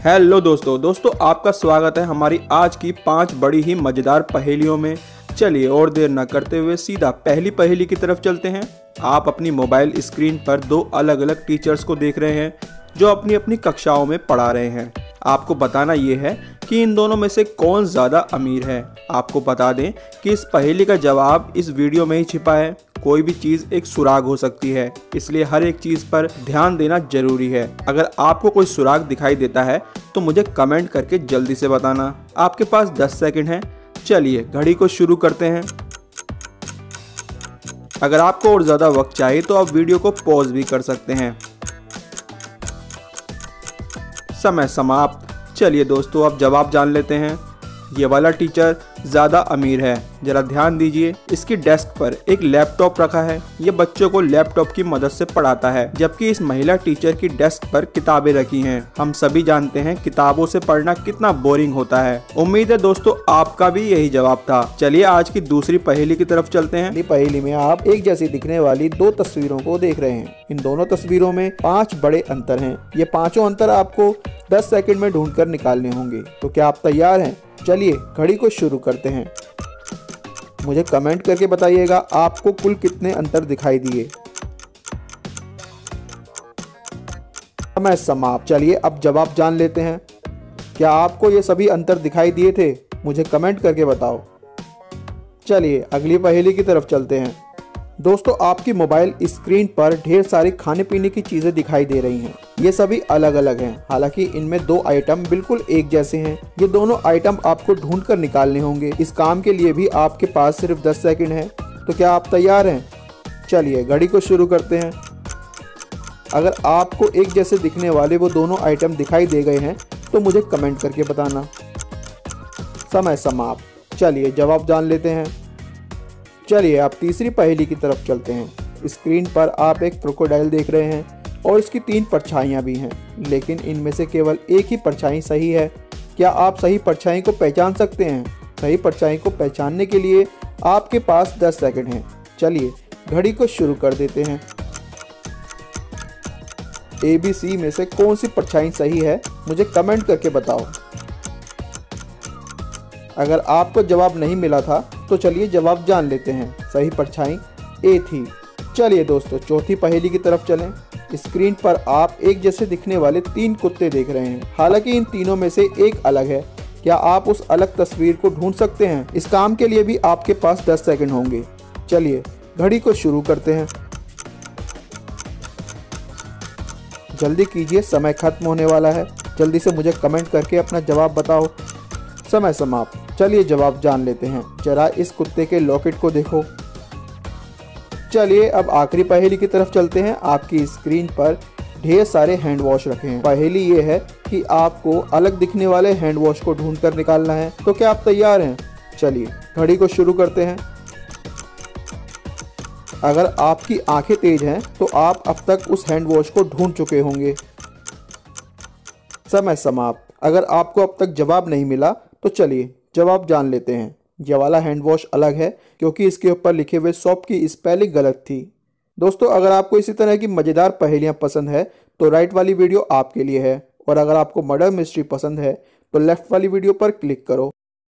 Hello दोस्तों आपका स्वागत है हमारी आज की 5 बड़ी ही मज़ेदार पहेलियों में। चलिए और देर न करते हुए सीधा पहली पहेली की तरफ चलते हैं। आप अपनी मोबाइल स्क्रीन पर दो अलग अलग टीचर्स को देख रहे हैं जो अपनी अपनी कक्षाओं में पढ़ा रहे हैं। आपको बताना ये है कि इन दोनों में से कौन ज़्यादा अमीर है। आपको बता दें कि इस पहेली का जवाब इस वीडियो में ही छिपा है। कोई भी चीज़ एक सुराग हो सकती है, इसलिए हर एक चीज़ पर ध्यान देना जरूरी है। अगर आपको कोई सुराग दिखाई देता है तो मुझे कमेंट करके जल्दी से बताना। आपके पास 10 सेकंड हैं। चलिए घड़ी को शुरू करते हैं। अगर आपको और ज़्यादा वक्त चाहिए तो आप वीडियो को पॉज भी कर सकते हैं। समय समाप्त। चलिए दोस्तों अब जवाब जान लेते हैं। ये वाला टीचर ज़्यादा अमीर है। जरा ध्यान दीजिए, इसकी डेस्क पर एक लैपटॉप रखा है। ये बच्चों को लैपटॉप की मदद से पढ़ाता है, जबकि इस महिला टीचर की डेस्क पर किताबें रखी हैं। हम सभी जानते हैं किताबों से पढ़ना कितना बोरिंग होता है। उम्मीद है दोस्तों आपका भी यही जवाब था। चलिए आज की दूसरी पहेली की तरफ चलते हैं। पहेली में आप एक जैसी दिखने वाली दो तस्वीरों को देख रहे हैं। इन दोनों तस्वीरों में 5 बड़े अंतर हैं। ये पांचों अंतर आपको 10 सेकंड में ढूंढकर निकालने होंगे। तो क्या आप तैयार हैं? चलिए घड़ी को शुरू करते हैं। मुझे कमेंट करके बताइएगा आपको कुल कितने अंतर दिखाई दिए। समय समाप्त। चलिए अब जवाब जान लेते हैं। क्या आपको ये सभी अंतर दिखाई दिए थे? मुझे कमेंट करके बताओ। चलिए अगली पहेली की तरफ चलते हैं। दोस्तों आपकी मोबाइल स्क्रीन पर ढेर सारी खाने पीने की चीजें दिखाई दे रही हैं। ये सभी अलग अलग हैं। हालांकि इनमें 2 आइटम बिल्कुल एक जैसे हैं। ये दोनों आइटम आपको ढूंढकर निकालने होंगे। इस काम के लिए भी आपके पास सिर्फ 10 सेकंड है। तो क्या आप तैयार हैं? चलिए घड़ी को शुरू करते हैं। अगर आपको एक जैसे दिखने वाले वो दोनों आइटम दिखाई दे गए हैं तो मुझे कमेंट करके बताना। समय समाप्त। चलिए जवाब जान लेते हैं। चलिए आप तीसरी पहेली की तरफ चलते हैं। स्क्रीन पर आप एक क्रोकोडाइल देख रहे हैं और इसकी 3 परछाइयाँ भी हैं, लेकिन इनमें से केवल एक ही परछाई सही है। क्या आप सही परछाई को पहचान सकते हैं? सही परछाई को पहचानने के लिए आपके पास 10 सेकंड हैं। चलिए घड़ी को शुरू कर देते हैं। ABC में से कौन सी परछाई सही है मुझे कमेंट करके बताओ। अगर आपको जवाब नहीं मिला था तो चलिए जवाब जान लेते हैं। सही परछाई A थी। चलिए दोस्तों चौथी पहेली की तरफ चलें। स्क्रीन पर आप एक जैसे दिखने वाले 3 कुत्ते देख रहे हैं। हालांकि इन तीनों में से एक अलग है। क्या आप उस अलग तस्वीर को ढूंढ सकते हैं? इस काम के लिए भी आपके पास 10 सेकंड होंगे। चलिए घड़ी को शुरू करते हैं। जल्दी कीजिए, समय खत्म होने वाला है। जल्दी से मुझे कमेंट करके अपना जवाब बताओ। समय समाप्त। चलिए जवाब जान लेते हैं। जरा इस कुत्ते के लॉकेट को देखो। चलिए अब आखिरी पहेली की तरफ चलते हैं। आपकी स्क्रीन पर ढेर सारे हैंड वॉश रखे हैं। पहेली ये है कि आपको अलग दिखने वाले हैंड वॉश को ढूंढकर निकालना है। तो क्या आप तैयार हैं? चलिए घड़ी को शुरू करते हैं। अगर आपकी आंखें तेज हैं तो आप अब तक उस हैंड वॉश को ढूंढ चुके होंगे। समय समाप्त। अगर आपको अब तक जवाब नहीं मिला तो चलिए जवाब जान लेते हैं। यह वाला हैंड वॉश अलग है क्योंकि इसके ऊपर लिखे हुए सोप की स्पेलिंग गलत थी। दोस्तों अगर आपको इसी तरह की मज़ेदार पहेलियां पसंद है तो राइट वाली वीडियो आपके लिए है, और अगर आपको मर्डर मिस्ट्री पसंद है तो लेफ्ट वाली वीडियो पर क्लिक करो।